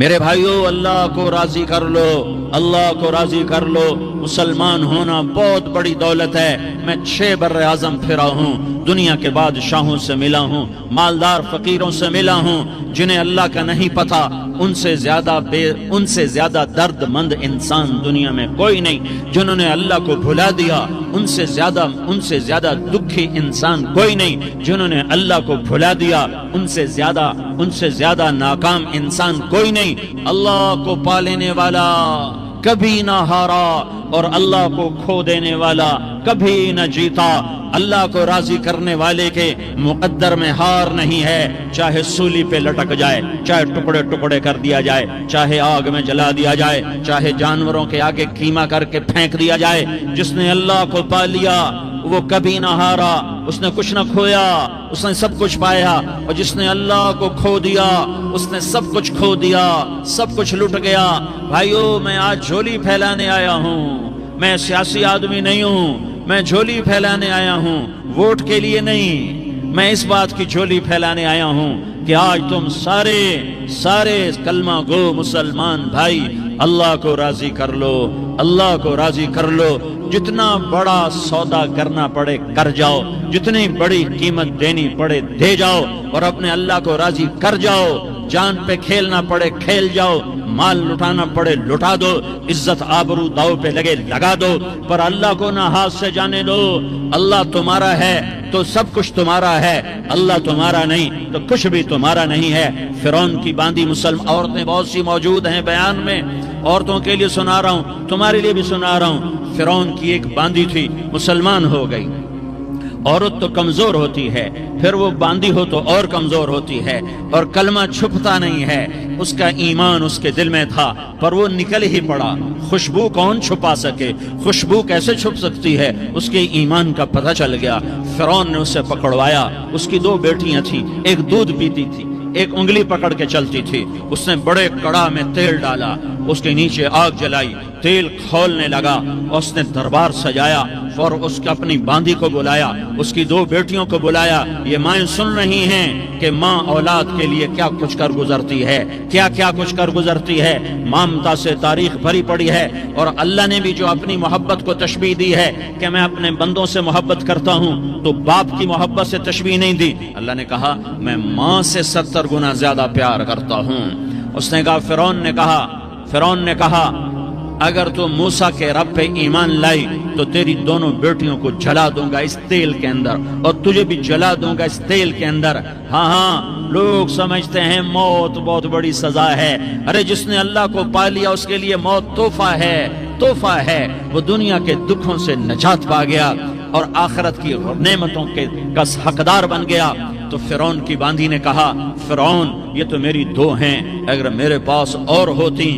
میرے بھائیو، اللہ کو راضی کر لو، اللہ کو راضی کر لو۔ مسلمان ہونا بہت بڑی دولت ہے۔ میں 6 بر اعظم پھرا ہوں، دنیا کے بادشاہوں سے ملا ہوں، مالدار فقیروں سے ملا ہوں، جنہیں اللہ کا نہیں پتا، ان سے زیادہ درد مند انسان دنیا میں کوئی نہیں۔ جنہوں نے اللہ کو بھلا دیا، ان سے زیادہ دکھی انسان کوئی نہیں۔ جنہوں نے اللہ کو بھلا دیا، ان سے زیادہ ناکام انسان کوئی نہیں۔ اللہ کو پا لینے والا کبھی نہ ہارا، اور اللہ کو کھو دینے والا کبھی نہ جیتا۔ اللہ کو راضی کرنے والے کے مقدر میں ہار نہیں ہے، چاہے سولی پہ لٹک جائے، چاہے ٹکڑے ٹکڑے کر دیا جائے، چاہے آگ میں جلا دیا جائے، چاہے جانوروں کے آگے قیمہ کر کے پھینک دیا جائے۔ جس نے اللہ کو پا لیا وہ کبھی نہ ہارا، اس نے کچھ نہ کھویا، اس نے سب کچھ پایا۔ اور جس نے اللہ کو کھو دیا، اس نے سب کچھ کھو دیا، سب کچھ لٹ گیا۔ بھائیو، میں آج جھولی پھیلانے آیا ہوں، میں سیاسی آدمی نہیں ہوں، میں جھولی پھیلانے آیا ہوں، ووٹ کے لیے نہیں۔ میں اس بات کی جھولی پھیلانے آیا ہوں کہ آج تم سارے کلمہ گو مسلمان بھائی اللہ کو راضی کر لو، اللہ کو راضی کر لو۔ جتنا بڑا سودا کرنا پڑے کر جاؤ، جتنی بڑی قیمت دینی پڑے دے جاؤ، اور اپنے اللہ کو راضی کر جاؤ۔ جان پہ کھیلنا پڑے کھیل جاؤ، مال لٹانا پڑے لٹا دو، عزت آبرو داؤ پہ لگے لگا دو، پر اللہ کو نہ ہاتھ سے جانے دو۔ اللہ تمہارا ہے تو سب کچھ تمہارا ہے، اللہ تمہارا نہیں تو کچھ بھی تمہارا نہیں ہے۔ فرعون کی باندھی مسلم عورتیں بہت سی موجود ہیں بیان میں، عورتوں کے لیے سنا رہا ہوں، تمہارے لیے بھی سنا رہا ہوں۔ فرعون کی ایک باندھی تھی، مسلمان ہو گئی۔ عورت تو کمزور ہوتی ہے، پھر وہ باندھی ہو تو اور کمزور ہوتی ہے، اور کلمہ چھپتا نہیں ہے۔ اس کا ایمان اس کے دل میں تھا، پر وہ نکل ہی پڑا۔ خوشبو کون چھپا سکے؟ خوشبو کیسے چھپ سکتی ہے؟ اس کے ایمان کا پتہ چل گیا۔ فرعون نے اسے پکڑوایا۔ اس کی 2 بیٹیاں تھیں، ایک دودھ پیتی تھی، ایک انگلی پکڑ کے چلتی تھی۔ اس نے بڑے کڑا میں تیل ڈالا، اس کے نیچے آگ جلائی، تیل کھولنے لگا، اس نے دربار سجایا، اور اس کے اپنی باندھی کو بلایا، اس کی 2 بیٹیوں کو بلایا۔ یہ مائیں سن رہی ہیں کہ ماں اولاد کے لیے کیا کچھ کر گزرتی ہے، کیا کچھ کر گزرتی ہے۔ مامتا سے تاریخ بھری پڑی ہے، اور اللہ نے بھی جو اپنی محبت کو تشبیہ دی ہے کہ میں اپنے بندوں سے محبت کرتا ہوں، تو باپ کی محبت سے تشبیہ نہیں دی۔ اللہ نے کہا میں ماں سے 70 گنا زیادہ پیار کرتا ہوں۔ اس نے کہا فرعون نے کہا اگر تو موسیٰ کے رب پہ ایمان لائی تو تیری دونوں بیٹیوں کو جلا دوں گا اس تیل کے اندر، اور تجھے بھی جلا دوں گا اس تیل کے اندر۔ ہاں لوگ سمجھتے ہیں موت بہت بڑی سزا ہے۔ ارے جس نے اللہ کو پا لیا اس کے لیے موت تحفہ ہے۔ وہ دنیا کے دکھوں سے نجات پا گیا اور آخرت کی نعمتوں کا حقدار بن گیا۔ تو فرعون کی باندھی نے کہا فرعون یہ تو میری 2 ہیں، اگر میرے پاس اور ہوتی،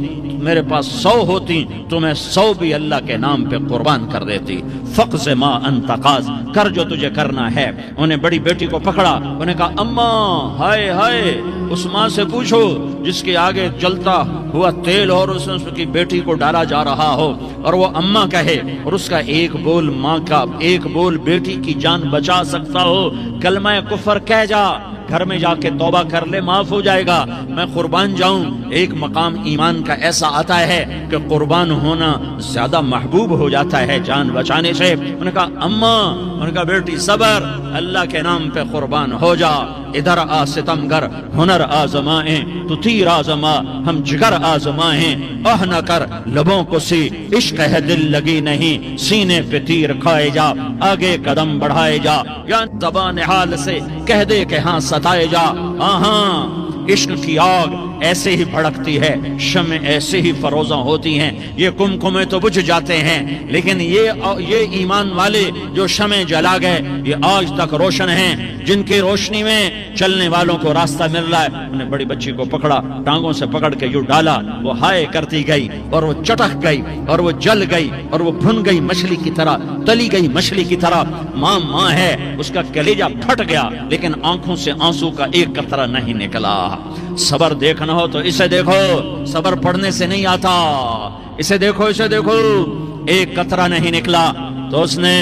میرے پاس 100 ہوتی تو میں 100 بھی اللہ کے نام پہ قربان کر دیتی۔ فقض ما انت قاض، کر جو تجھے کرنا ہے۔ انہیں بڑی بیٹی کو پکڑا، انہیں کہا اماں ہائے اس ماں سے پوچھو جس کے آگے جلتا ہوا تیل اور اس کی بیٹی کو ڈالا جا رہا ہو، اور وہ اماں کہے، اور اس کا ایک بول ماں کا، ایک بول بیٹی کی جان بچا سکتا ہو۔ کلمہ کفر کہہ جا، گھر میں جا کے توبہ کر لے، معاف ہو جائے گا، میں قربان جاؤں۔ ایک مقام ایمان کا ایسا آتا ہے کہ قربان ہونا زیادہ محبوب ہو جاتا ہے جان بچانے سے۔ انہوں نے کہا اماں، انہوں نے کہا بیٹی صبر، اللہ کے نام پہ قربان ہو جا۔ ادھر آ ستمگر ہنر آزمائیں، تو تیر آزما ہم جگر آزمائیں۔ آہ نہ کر لبوں کو سی، عشق ہے دل لگی نہیں، سینے پہ تیر کھائے جا، آگے قدم بڑھائے جا، یا زبان حال سے کہہ دے کہ ہاں ستائے جا۔ ہاں عشق کی آگ ایسے ہی بھڑکتی ہے، شمع ایسے ہی فروزاں ہوتی ہیں۔ یہ کمکمے تو بجھ جاتے ہیں، لیکن یہ ایمان والے جو شمع جلا گئے یہ آج تک روشن ہیں، جن کی روشنی میں چلنے والوں کو راستہ مل رہا ہے۔ انہیں بڑی بچی کو پکڑا، ٹانگوں سے پکڑ کے یوں ڈالا، وہ ہائے کرتی گئی، اور وہ چٹک گئی، اور وہ جل گئی، اور وہ بھن گئی مچھلی کی طرح، تلی گئی مچھلی کی طرح۔ ماں ہے، اس کا کلیجہ پھٹ گیا، لیکن آنکھوں سے آنسو کا ایک قطرہ نہیں نکلا۔ صبر دیکھنا ہو تو اسے دیکھو، صبر پڑھنے سے نہیں آتا، اسے دیکھو ایک قطرہ نہیں نکلا۔ تو اس نے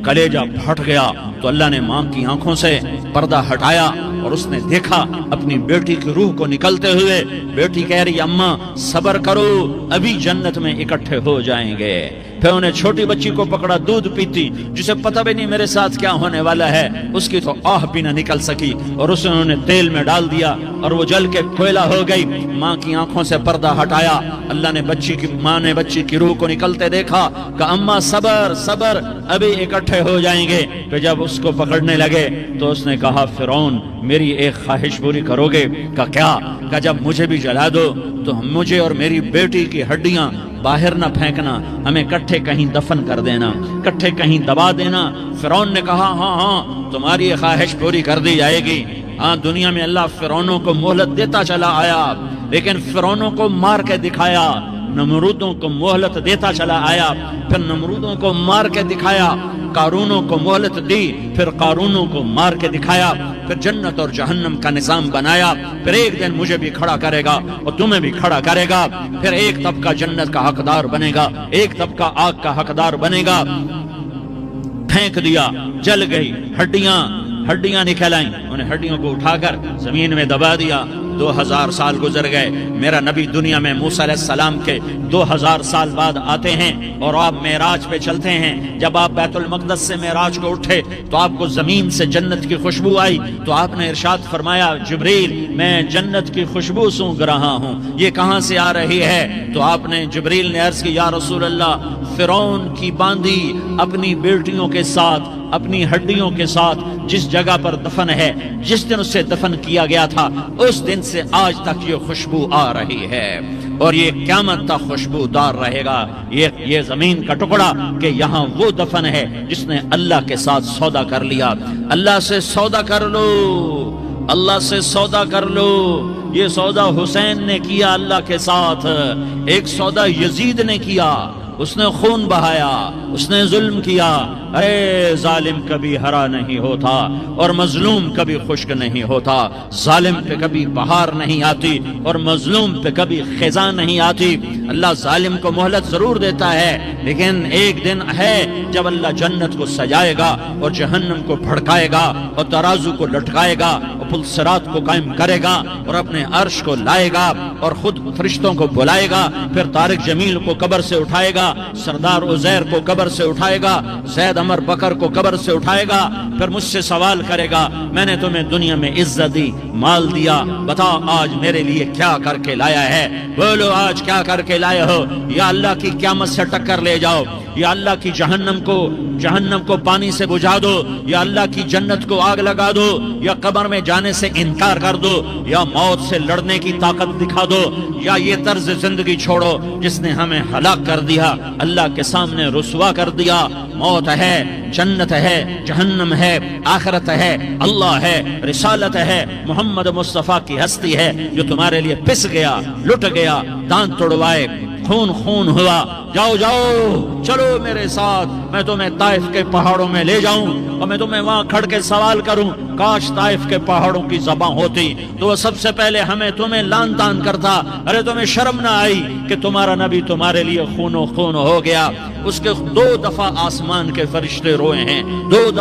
کلیجہ پھٹ گیا، تو اللہ نے ماں کی آنکھوں سے پردہ ہٹایا اور اس نے دیکھا اپنی بیٹی کی روح کو نکلتے ہوئے. بیٹی کہہ رہی اماں صبر کرو ابھی جنت میں اکٹھے ہو جائیں گے. پھر انہیں چھوٹی بچی کو پکڑا دودھ پیتی جسے پتہ بھی نہیں میرے ساتھ کیا ہونے والا ہے. اس کی تو آہ بھی نہ نکل سکی اور اسے انہوں نے تیل میں ڈال دیا اور وہ جل کے کوئلہ ہو گئی. ماں کی آنکھوں سے پردہ ہٹایا. اللہ نے ماں نے بچی کی روح کو نکلتے دیکھا کہ اماں صبر صبر ابھی اکٹھے ہو جائیں گے. پھر جب اس کو پکڑنے لگے تو اس نے کہا فرعون میری ایک خواہش پوری کرو گے؟ کیا؟ کہ جب مجھے بھی جلا دو تو مجھے اور میری بیٹی کی ہڈیاں باہر نہ پھینکنا، ہمیں کٹھے کہیں دفن کر دینا، کٹھے کہیں دبا دینا. فرعون نے کہا ہاں تمہاری خواہش پوری کر دی جائے گی. ہاں دنیا میں اللہ فرعونوں کو مہلت دیتا چلا آیا لیکن فرعونوں کو مار کے دکھایا. نمرودوں کو مہلت دیتا چلا آیا پھر نمرودوں کو مار کے دکھایا. قارونوں کو مہلت دی پھر قارونوں کو مار کے دکھایا. پھر جنت اور جہنم کا نظام بنایا. پھر ایک دن مجھے بھی کھڑا کرے گا اور تمہیں بھی کھڑا کرے گا. پھر ایک طبقہ جنت کا حقدار بنے گا، ایک طبقہ آگ کا حقدار بنے گا. پھینک دیا، جل گئی، ہڈیاں نکل آئیں. انہیں ہڈیوں کو اٹھا کر زمین میں دبا دیا. 2000 سال گزر گئے. میرا نبی دنیا میں موسیٰ علیہ السلام کے 2000 سال بعد آتے ہیں اور آپ معراج پہ چلتے ہیں. جب آپ بیت المقدس سے معراج کو اٹھے تو آپ کو زمین سے جنت کی خوشبو آئی تو آپ نے ارشاد فرمایا جبریل میں جنت کی خوشبو سونگ رہا ہوں، یہ کہاں سے آ رہی ہے؟ تو آپ نے جبریل نے عرض کی یا رسول اللہ فرعون کی باندھی اپنی بیٹیوں کے ساتھ اپنی ہڈیوں کے ساتھ جس جگہ پر دفن ہے، جس دن اسے دفن کیا گیا تھا اس دن سے آج تک یہ خوشبو آ رہی ہے اور یہ قیامت تک خوشبو دار رہے گا. یہ زمین کا ٹکڑا کہ یہاں وہ دفن ہے جس نے اللہ کے ساتھ سودا کر لیا. اللہ سے سودا کر لو، اللہ سے سودا کر لو. یہ سودا حسین نے کیا اللہ کے ساتھ. ایک سودا یزید نے کیا، اس نے خون بہایا، اس نے ظلم کیا. اے ظالم کبھی ہرا نہیں ہوتا اور مظلوم کبھی خشک نہیں ہوتا. ظالم پہ کبھی بہار نہیں آتی اور مظلوم پہ کبھی خزاں نہیں آتی. اللہ ظالم کو مہلت ضرور دیتا ہے لیکن ایک دن ہے جب اللہ جنت کو سجائے گا اور جہنم کو بھڑکائے گا اور ترازو کو لٹکائے گا اور پل صراط کو قائم کرے گا اور اپنے عرش کو لائے گا اور خود فرشتوں کو بلائے گا. پھر طارق جمیل کو قبر سے اٹھائے گا، سردار عزیر کو قبر سے اٹھائے گا، زید عمر بکر کو قبر سے اٹھائے گا. پھر مجھ سے سوال کرے گا میں نے تمہیں دنیا میں عزت دی، مال دیا، بتا آج میرے لیے کیا کر کے لایا ہے؟ بولو آج کیا کر کے لائے ہو؟ یا اللہ کی قیامت سے ٹکر لے جاؤ، یا اللہ کی جہنم کو پانی سے بجھا دو، یا اللہ کی جنت کو آگ لگا دو، یا قبر میں جانے سے انکار کر دو، یا موت سے لڑنے کی طاقت دکھا دو، یا یہ طرز زندگی چھوڑو جس نے ہمیں ہلاک کر دیا، اللہ کے سامنے رسوا کر دیا. موت ہے، جنت ہے، جہنم ہے، آخرت ہے، اللہ ہے، رسالت ہے، محمد مصطفیٰ کی ہستی ہے جو تمہارے لیے پس گیا، لٹ گیا، دانت توڑوائے، خون ہوا. جاؤ چلو میرے ساتھ، میں تمہیں طائف کے پہاڑوں میں لے جاؤں اور میں تمہیں وہاں کھڑ کے سوال کروں کاش طائف کے پہاڑوں کی زبان ہوتی تو وہ سب سے پہلے تمہیں لان تان کرتا. ارے تمہیں شرم نہ آئی کہ تمہارا نبی تمہارے لیے خون ہو گیا؟ اس کے 2 دفعہ آسمان کے فرشتے روئے ہیں، 2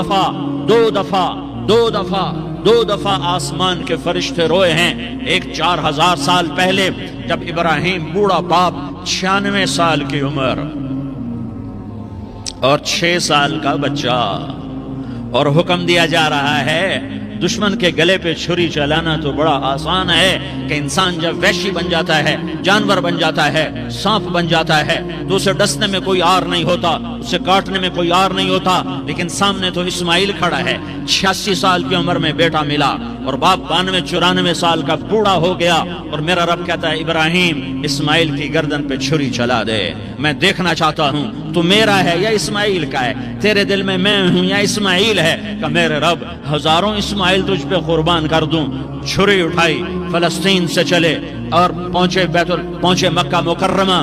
دفعہ آسمان کے فرشتے روئے ہیں. ایک 4000 سال پہلے جب ابراہیم بوڑھا باپ 96 سال کی عمر اور 6 سال کا بچہ اور حکم دیا جا رہا ہے دشمن کے گلے پہ چھری چلانا تو بڑا آسان ہے کہ انسان جب وحشی بن جاتا ہے، جانور بن جاتا ہے، سانپ بن جاتا ہے تو اسے ڈسنے میں کوئی آر نہیں ہوتا، اسے کاٹنے میں کوئی آر نہیں ہوتا. لیکن سامنے تو اسماعیل کھڑا ہے، 86 سال کی عمر میں بیٹا ملا اور باپ 92-94 سال کا بوڑھا ہو گیا اور میرا رب کہتا ہے ابراہیم اسماعیل کی گردن پہ چھری چلا دے، میں دیکھنا چاہتا ہوں تو میرا ہے یا اسماعیل کا ہے، تیرے دل میں میں ہوں یا اسماعیل ہے؟ کہ میرے رب ہزاروں اسماعیل تجھ پہ قربان کر دوں. چھری اٹھائی، فلسطین سے چلے اور پہنچے مکہ مکرمہ.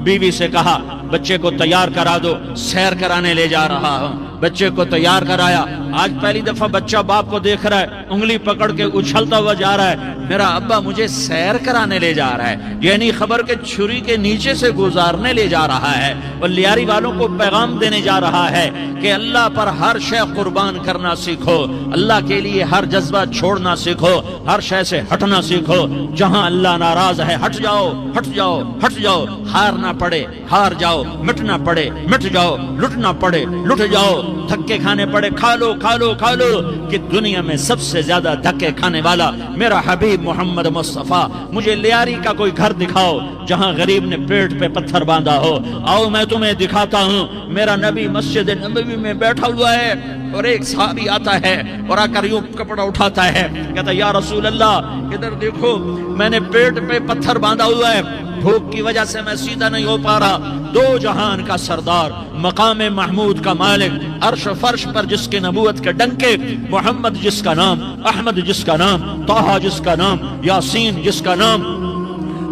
بیوی سے کہا بچے کو تیار کرا دو، سیر کرانے لے جا رہا ہوں. بچے کو تیار کرایا. آج پہلی دفعہ بچہ باپ کو دیکھ رہا ہے, انگلی پکڑ کے اچھلتا ہوا جا رہا ہے, میرا ابا مجھے سیر کرانے لے جا رہا ہے, یہ نہیں خبر کہ چھری کے نیچے سے گزارنے لے جا رہا ہے. اور لیاری والوں کو پیغام دینے جا رہا ہے کہ اللہ پر ہر شے قربان کرنا سیکھو, اللہ کے لیے ہر جذبہ چھوڑنا سیکھو, ہر شے سے ہٹنا سیکھو. جہاں اللہ ناراض ہے ہٹ جاؤ, ہٹ جاؤ, ہٹ جاؤ. ہار نہ پڑے ہار جاؤ, مٹنا پڑے مٹ جاؤ, لٹنا پڑے لٹ جاؤ, دھکے کھانے پڑے کھا لو کھا لو کھا لو. کہ دنیا میں سب سے زیادہ دھکے کھانے والا میرا حبیب محمد مصطفیٰ. مجھے لیاری کا کوئی گھر دکھاؤ جہاں غریب نے پیٹ پہ پتھر باندھا ہو. آؤ میں تمہیں دکھاتا ہوں. میرا نبی مسجد نبوی میں بیٹھا ہوا ہے اور ایک صحابی آتا ہے اور آ کر یوں کپڑا اٹھاتا ہے, کہتا یا رسول اللہ ادھر دیکھو, میں نے پیٹ پہ پتھر باندھا ہوا ہے, بھوک کی وجہ سے میں سیدھا نہیں ہو پا رہا. دو جہان کا سردار, مقام محمود کا مالک, عرش فرش پر جس کے نبوت کے ڈنکے, محمد جس کا نام, احمد جس کا نام, طٰہٰ جس کا نام, یاسین جس کا نام,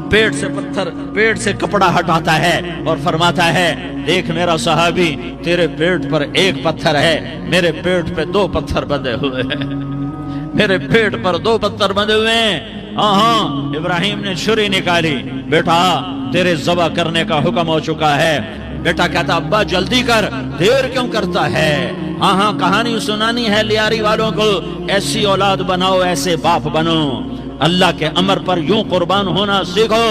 پیٹ سے پتھر, پیٹ سے کپڑا ہٹاتا ہے اور فرماتا ہے دیکھ میرا صحابی, تیرے پیٹ پر ایک پتھر ہے, میرے پیٹ پہ دو پتھر بندھے ہوئے ہیں, میرے پیٹ پر دو پتھر بندھے ہوئے ہیں. ہاں ابراہیم نے چھری نکالی, بیٹا تیرے ذبح کرنے کا حکم ہو چکا ہے. بیٹا کہتا ابا جلدی کر, دیر کیوں کرتا ہے. ہاں کہانی سنانی ہے لیاری والوں کو, ایسی اولاد بناؤ, ایسے باپ بنو, اللہ کے امر پر یوں قربان ہونا سیکھو.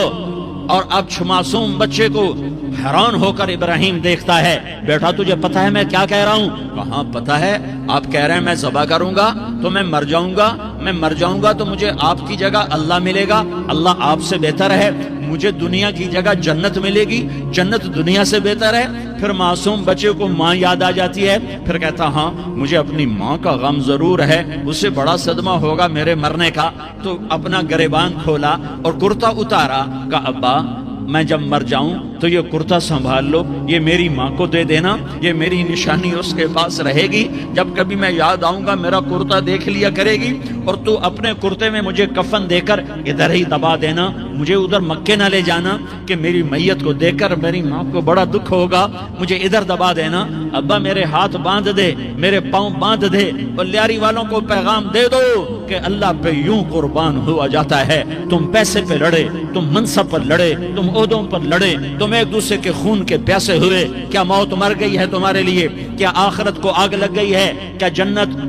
اور اب معصوم بچے کو حیران ہو کر ابراہیم دیکھتا ہے, بیٹا تجھے پتا ہے میں کیا کہہ رہا ہوں؟ کہاں پتا ہے, آپ کہہ رہے ہیں میں ذبح کروں گا تو میں مر جاؤں گا, میں مر جاؤں گا تو مجھے آپ کی جگہ اللہ ملے گا, اللہ آپ سے بہتر ہے, مجھے دنیا کی جگہ جنت ملے گی, جنت دنیا سے بہتر ہے. پھر معصوم بچے کو ماں یاد آ جاتی ہے, پھر کہتا ہاں مجھے اپنی ماں کا غم ضرور ہے, اسے بڑا صدمہ ہوگا میرے مرنے کا. تو اپنا گریبان کھولا اور کرتا اتارا, کہا ابا میں جب مر جاؤں تو یہ کرتا سنبھال لو, یہ میری ماں کو دے دینا, یہ میری نشانی اس کے پاس رہے گی, جب کبھی میں یاد آؤں گا میرا کرتا دیکھ لیا کرے گی, اور تو اپنے کرتے میں مجھے کفن دے کر ادھر ہی دبا دینا, مجھے ادھر مکے نہ لے جانا کہ میری میت کو دیکھ کر میری ماں کو بڑا دکھ ہوگا, مجھے ادھر دبا دینا. ابا میرے ہاتھ باندھ دے, میرے پاؤں باندھ دے, اور لیاری والوں کو پیغام دے دو کہ اللہ پہ یوں قربان ہوا جاتا ہے. تم پیسے پہ لڑے, تم منصب پر لڑے, تم عہدوں پر لڑے, تم ایک دوسرے کے خون کے پیاسے ہوئے, کیا موت مر گئی ہے تمہارے لیے؟ کیا آخرت کو آگ لگ گئی ہے؟ کیا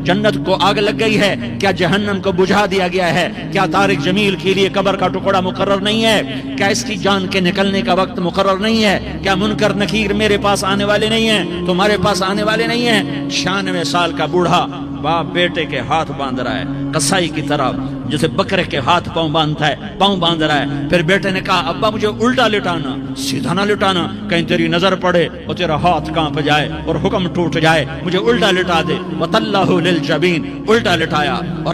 جنت کو آگ لگ گئی ہے؟ کیا جہنم کو بجھا دیا گیا ہے؟ کیا طارق جمیل کے لیے قبر کا ٹکڑا مقرر نہیں ہے؟ کیا اس کی جان کے نکلنے کا وقت مقرر نہیں ہے؟ کیا منکر نکیر میرے پاس آنے والے نہیں ہیں, تمہارے پاس آنے والے نہیں ہیں؟ 96 سال کا بوڑھا باپ بیٹے کے ہاتھ باندھ رہا ہے قصائی کی طرح, جسے بکرے کے ہاتھ پاؤں باندھتا ہے, پاؤں باندھ رہا ہے. پھر بیٹے نے کہا ابا مجھے الٹا لٹانا, سیدھا نہ لٹانا, کہیں تیری نظر پڑے اور تیرا ہاتھ کانپ جائے اور حکم ٹوٹ جائے, مجھے الٹا لٹا دے. وَطَلَّهُ لِلْجَبِينِ, الٹا لٹایا اور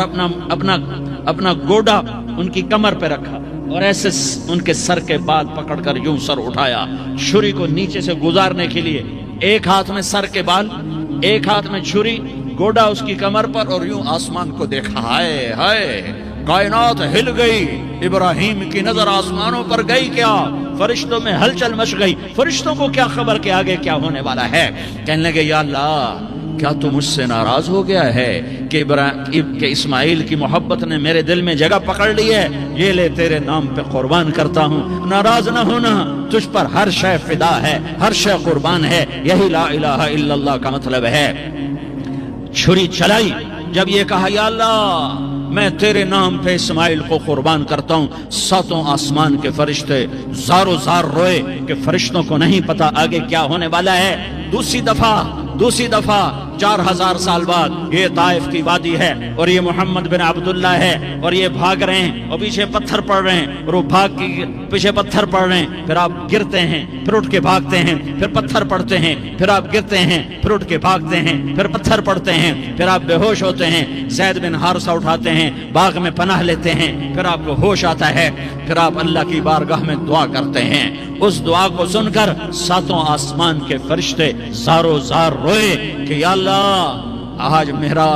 اپنا گوڈا ان کی کمر پہ رکھا, اور ایسے ان کے سر کے بال پکڑ کر یوں سر اٹھایا, چھری کو نیچے سے گزارنے کے لیے. ایک ہاتھ میں سر کے بال, ایک ہاتھ میں چھری, گوڈا اس کی کمر پر, اور یوں آسمان کو دیکھا. ہائے ہائے, کائنات ہل گئی, ابراہیم کی نظر آسمانوں پر گئی, کیا فرشتوں میں ہلچل مچ گئی. فرشتوں کو کیا خبر کہ آگے کیا ہونے والا ہے؟ کہنے لگے یا اللہ کیا تو مجھ سے ناراض ہو گیا ہے کہ اسماعیل کی محبت نے میرے دل میں جگہ پکڑ لی ہے؟ یہ لے تیرے نام پہ قربان کرتا ہوں. ناراض نہ ہونا, تجھ پر ہر شے فدا ہے, ہر شے قربان ہے. یہی لا الہ الا اللہ کا مطلب ہے. چھری چلائی, جب یہ کہا یا اللہ میں تیرے نام پہ اسماعیل کو قربان کرتا ہوں, 7 آسمان کے فرشتے زارو زار روئے کہ فرشتوں کو نہیں پتا آگے کیا ہونے والا ہے. دوسری دفعہ 4000 سال بعد یہ طائف کی وادی ہے, اور یہ محمد بن عبداللہ ہے, اور یہ بھاگ رہے ہیں اور پیچھے پتھر پڑ رہے ہیں, اور وہ بھاگ کے پیچھے پتھر پڑ رہے ہیں. پھر آپ گرتے ہیں, پھر اٹھ کے بھاگتے ہیں, پھر پتھر پڑتے ہیں, پھر آپ گرتے ہیں, پھر اٹھ کے بھاگتے ہیں, پھر پتھر پڑتے ہیں, پھر آپ بے ہوش ہوتے ہیں. زید بن حارثہ اٹھاتے ہیں, باغ میں پناہ لیتے ہیں, پھر آپ کو ہوش آتا ہے, پھر آپ اللہ کی بارگاہ میں دعا کرتے ہیں. اس دعا کو سن کر 7 آسمان کے فرشتے زارو زار روئے کہ یا اللہ آج میرا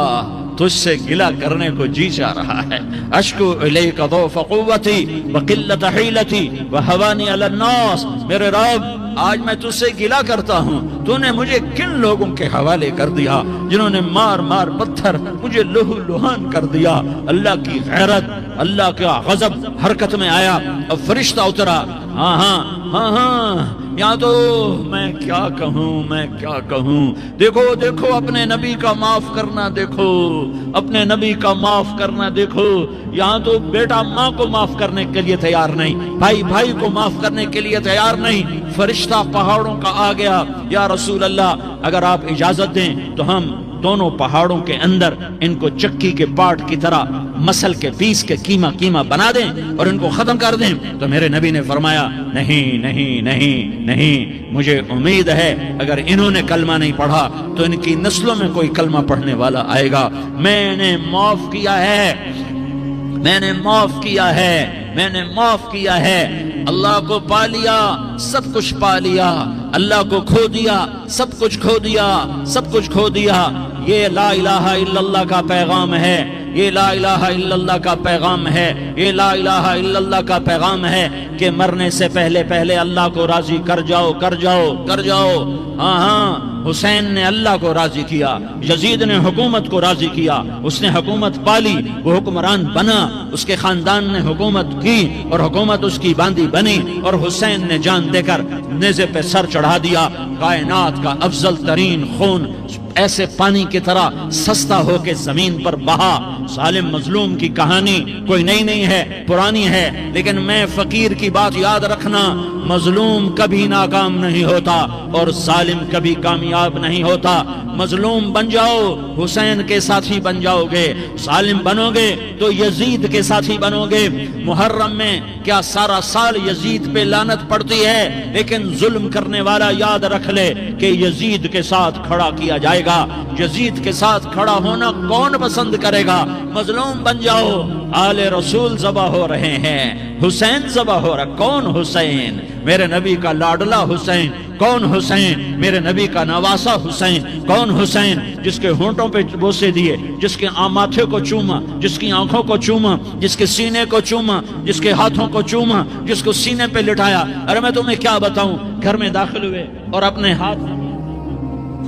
تجھ سے گلہ کرنے کو جی چاہ رہا ہے. اشکو الیک ضعف قوتی وقلت حیلتی وہوانی علی الناس, میرے رب آج میں تجھ سے گلہ کرتا ہوں، تو نے مجھے کن لوگوں کے حوالے کر دیا جنہوں نے مار مار پتھر مجھے لہو لہان کر دیا۔ اللہ کی غیرت، اللہ کا غضب حرکت میں آیا، اب فرشتہ اترا۔ ہاں ہاں ہاں ہاں، یہاں تو میں کیا کہوں، دیکھو دیکھو اپنے نبی کا معاف کرنا، دیکھو اپنے نبی کا معاف کرنا، دیکھو یہاں تو بیٹا ماں کو معاف کرنے کے لیے تیار نہیں، بھائی بھائی کو معاف کرنے کے لیے تیار نہیں۔ فرشتہ پہاڑوں کا آ گیا، یا رسول اللہ اگر آپ اجازت دیں تو ہم دونوں پہاڑوں کے اندر ان کو چکی کے پاٹ کی طرح مسل کے پیس کے کیما بنا دیں اور ان کو ختم کر دیں۔ تو میرے نبی نے فرمایا نہیں نہیں نہیں نہیں، مجھے امید ہے اگر انہوں نے کلمہ نہیں پڑھا تو ان کی نسلوں میں کوئی کلمہ پڑھنے والا آئے گا۔ میں نے معاف کیا ہے، میں نے معاف کیا ہے، میں نے معاف کیا ہے۔ اللہ کو پا لیا، سب کچھ پا لیا، اللہ کو کھو دیا، سب کچھ کھو دیا، سب کچھ کھو دیا۔ یہ لا الہ الا اللہ کا پیغام ہے، یہ لا الہ الا اللہ کا پیغام ہے، یہ لا الہ الا اللہ کا پیغام ہے کہ مرنے سے پہلے پہلے اللہ کو راضی کر جاؤ، کر جاؤ، کر جاؤ۔ ہاں ہاں، حسین نے اللہ کو راضی کیا، یزید نے حکومت کو راضی کیا، اس نے حکومت پالی، وہ حکمران بنا، اس کے خاندان نے حکومت کی اور حکومت اس کی باندھی بنی، اور حسین نے جان دے کر نیزے پہ سر چڑھا دیا۔ کائنات کا افضل ترین خون ایسے پانی کی طرح سستا ہو کے زمین پر بہا۔ ظالم مظلوم کی کہانی کوئی نئی نہیں ہے، پرانی ہے، لیکن میں فقیر کی بات یاد رکھنا، مظلوم کبھی ناکام نہیں ہوتا اور ظالم کبھی کامیاب نہیں ہوتا۔ مظلوم بن جاؤ حسین کے ساتھی بن جاؤ گے، ظالم بنو گے تو یزید کے ساتھی بنو گے۔ محرم میں کیا سارا سال یزید پہ لعنت پڑتی ہے، لیکن ظلم کرنے والا یاد رکھ لے کہ یزید کے ساتھ کھڑا کیا جائے گا۔ یزید کے ساتھ کھڑا ہونا کون پسند کرے گا؟ مظلوم بن جاؤ۔ آل رسول ذبح ہو رہے ہیں، حسین ذبح ہو رہا۔ کون حسین؟ میرے نبی کا لاڈلا حسین۔ کون حسین؟ میرے نبی کا نواسا حسین۔ کون حسین؟ جس کے ہونٹوں پہ بوسے دیے، جس کے ماتھے کو چوما، جس کی آنکھوں کو چوما، جس کے سینے کو چوما، جس کے ہاتھوں کو چوما، جس کو سینے پہ لٹایا۔ ارے میں تمہیں کیا بتاؤں، گھر میں داخل ہوئے اور اپنے ہاتھ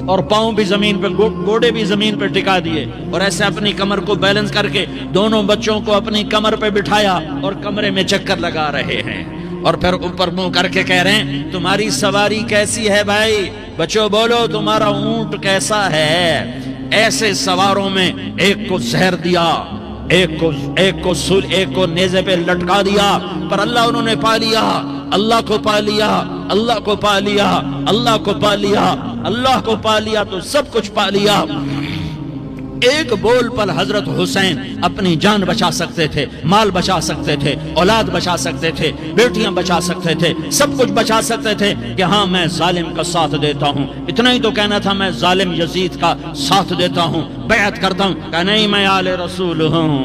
اور پاؤں بھی زمین پہ، گوڑے بھی زمین پہ ٹکا دیے، اور ایسے اپنی کمر کو بیلنس کر کے دونوں بچوں کو اپنی کمر پہ بٹھایا اور کمرے میں چکر لگا رہے ہیں، اور پھر اوپر منہ کر کے کہہ رہے ہیں تمہاری سواری کیسی ہے بھائی؟ بچوں بولو تمہارا اونٹ کیسا ہے؟ ایسے سواروں میں ایک کو زہر دیا، ایک کو نیزے پہ لٹکا دیا، پر اللہ انہوں نے پا لیا، اللہ کو پا لیا، اللہ کو پا لیا، اللہ کو پا لیا، اللہ کو پا لیا تو سب کچھ پا لیا۔ ایک بول پر حضرت حسین اپنی جان بچا سکتے تھے، مال بچا سکتے تھے، اولاد بچا سکتے تھے، بیٹیاں بچا سکتے تھے، سب کچھ بچا سکتے تھے کہ ہاں میں ظالم کا ساتھ دیتا ہوں۔ اتنا ہی تو کہنا تھا میں ظالم یزید کا ساتھ دیتا ہوں، بیعت کرتا ہوں، کہ نہیں میں آل رسول ہوں،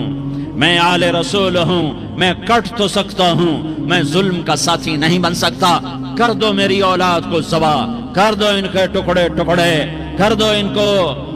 میں آل رسول ہوں، میں کٹ تو سکتا ہوں، میں ظلم کا ساتھی نہیں بن سکتا۔ کر دو میری اولاد کو ذبح، کر دو ان کے ٹکڑے ٹکڑے، کر دو ان کو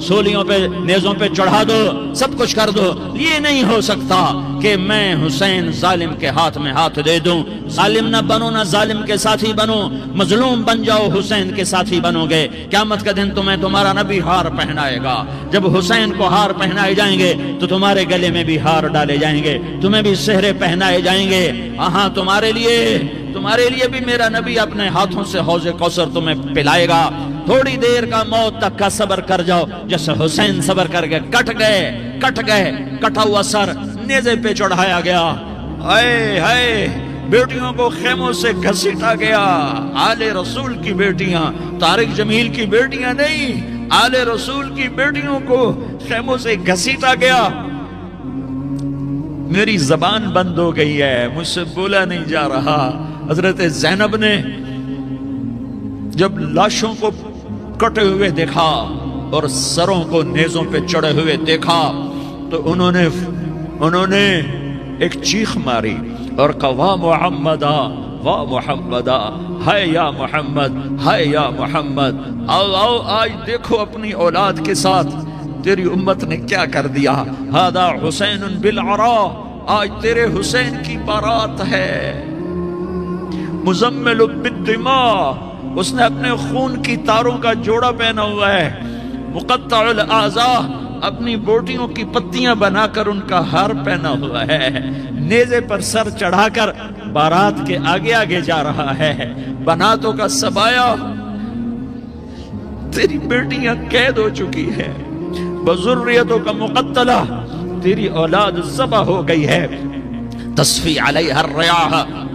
سولیوں پہ نیزوں پہ چڑھا دو، سب کچھ کر دو۔ یہ نہیں ہو سکتا کہ میں حسین ظالم کے ہاتھ میں ہاتھ دے دوں۔ ظالم نہ بنو، نہ ظالم کے ساتھی بنو، مظلوم بن جاؤ، حسین کے ساتھی بنو گے۔ قیامت کا دن تمہیں تمہارا نبی ہار پہنائے گا۔ جب حسین کو ہار پہنائے جائیں گے تو تمہارے گلے میں بھی ہار ڈالے جائیں گے، تمہیں بھی سہرے پہنائے جائیں گے۔ ہاں تمہارے لیے بھی میرا نبی اپنے ہاتھوں سے حوض کوثر تمہیں پلائے گا۔ تھوڑی دیر کا موت تک کا صبر کر جاؤ، جیسے حسین صبر کر کے کٹ گئے، کٹا ہوا سر نیزے پہ چڑھایا گیا۔ ہائے ہائے، بیٹیوں کو خیموں سے گھسیٹا گیا۔ آل رسول کی بیٹیاں، طارق جمیل کی بیٹیاں نہیں، آل رسول کی بیٹیوں کو خیموں سے گھسیٹا گیا۔ میری زبان بند ہو گئی ہے، مجھ سے بولا نہیں جا رہا۔ حضرت زینب نے جب لاشوں کو کٹے ہوئے دیکھا اور سروں کو نیزوں پہ چڑھے ہوئے دیکھا تو انہوں نے ایک چیخ ماری اور کہا واہ محمدا، واہ محمدا، ہائے یا محمد، ہائے یا محمد۔ آؤ آج دیکھو اپنی اولاد کے ساتھ تیری امت نے کیا کر دیا۔ ہذا حسین بالعراء، آج تیرے حسین کی بارات ہے۔ مزمل بالدماء، اس نے اپنے خون کی تاروں کا جوڑا پہنا ہوا ہے، مقطع الاعضاء، اپنی بوٹیوں کی پتیاں بنا کر ان کا ہار پہنا ہوا ہے، نیزے پر سر چڑھا کر بارات کے آگے آگے جا رہا ہے۔ بناتوں کا سبایا، تیری بیٹیاں قید ہو چکی ہے، بذریتوں کا مقتلہ، تیری اولاد ذبح ہو گئی ہے، تصفی علیہ الریاح،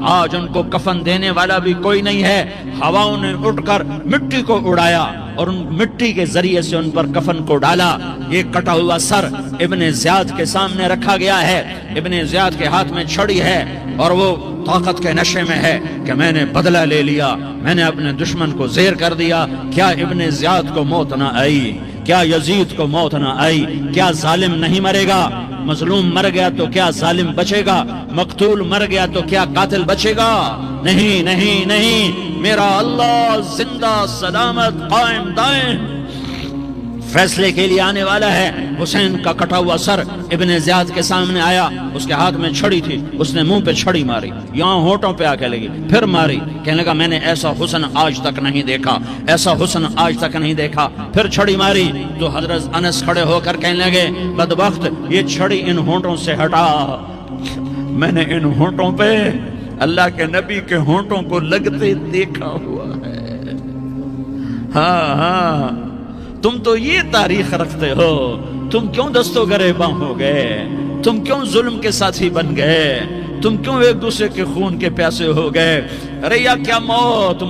آج ان کو کفن دینے والا بھی کوئی نہیں ہے۔ ہواؤں نے اٹھ کر مٹی کو اڑایا اور ان مٹی کے ذریعے سے ان پر کفن کو ڈالا۔ یہ کٹا ہوا سر ابن زیاد کے سامنے رکھا گیا ہے، ابن زیاد کے ہاتھ میں چھڑی ہے اور وہ طاقت کے نشے میں ہے کہ میں نے بدلہ لے لیا، میں نے اپنے دشمن کو زیر کر دیا۔ کیا ابن زیاد کو موت نہ آئی؟ کیا یزید کو موت نہ آئی؟ کیا ظالم نہیں مرے گا؟ مظلوم مر گیا تو کیا ظالم بچے گا؟ مقتول مر گیا تو کیا قاتل بچے گا؟ نہیں نہیں نہیں، میرا اللہ زندہ سلامت قائم دائم فیصلے کے لیے آنے والا ہے۔ حسین کا کٹا ہوا سر ابن زیاد کے سامنے آیا، اس کے ہاتھ میں چھڑی تھی، اس نے منہ پہ چھڑی ماری، یہاں ہونٹوں پہ آ کے لگی، پھر ماری، کہنے لگا میں نے ایسا حسن آج تک نہیں دیکھا، ایسا حسن آج تک نہیں دیکھا، پھر چھڑی ماری تو حضرت انس کھڑے ہو کر کہنے لگے بدبخت، یہ چھڑی ان ہونٹوں سے ہٹا، میں نے ان ہونٹوں پہ اللہ کے نبی کے ہونٹوں کو لگتے دیکھا ہوا ہے۔ ہاں ہاں، تم تو یہ تاریخ رکھتے ہو، تم کیوں دستوں گریباں ہو گئے؟ تم کیوں ظلم کے ساتھی بن گئے؟ تم کیوں ایک دوسرے کے خون کے پیاسے ہو گئے؟ ارے یا کیا موت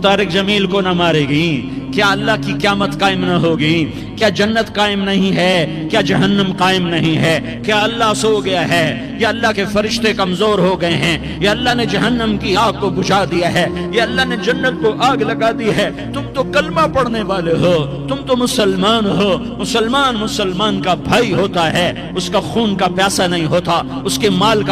طارق جمیل کو نہ مارے گی؟ کیا اللہ کی قیامت قائم نہ ہوگی؟ کیا جنت قائم نہیں ہے؟ کیا جہنم قائم نہیں ہے؟ کیا اللہ سو گیا ہے؟ یا اللہ کے فرشتے کمزور ہو گئے ہیں؟ یا اللہ نے جہنم کی آگ کو بجھا دیا ہے؟ یا اللہ نے جنت کو آگ لگا دی ہے؟ تم تو کلمہ پڑھنے والے ہو، تم تو مسلمان ہو۔ مسلمان مسلمان کا بھائی ہوتا ہے، اس کا خون کا پیاسا نہیں ہوتا، اس کے مال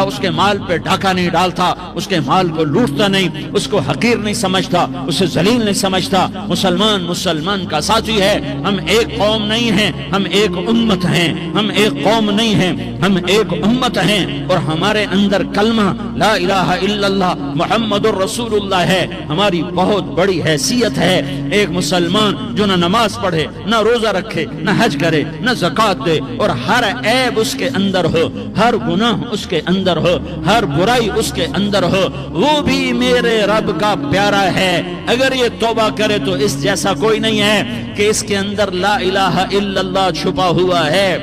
اس کے مال پہ ڈاکہ نہیں ڈالتا، اس کے مال کو لوٹتا نہیں، اس کو حقیر نہیں سمجھتا، اسے ذلیل نہیں سمجھتا۔ مسلمان مسلمان کا ساتھی ہے۔ ہم ایک قوم نہیں ہیں، ہم ایک امت ہیں، ہم ایک قوم نہیں ہیں، ہم ایک امت ہیں، اور ہمارے اندر کلمہ لا الہ الا اللہ محمد الرسول اللہ ہے، ہماری بہت بڑی حیثیت ہے۔ ایک مسلمان جو نہ نماز پڑھے، نہ روزہ رکھے، نہ حج کرے، نہ زکوٰۃ دے، اور ہر عیب اس کے اندر ہو، ہر گناہ اس کے اندر ہو، ہر برائی اس کے اندر ہو، وہ بھی میرے رب کا پیارا ہے۔ اگر یہ توبہ کرے تو اس جیسا کوئی نہیں ہے کہ اس کے اندر لا الہ الا اللہ چھپا ہوا ہے۔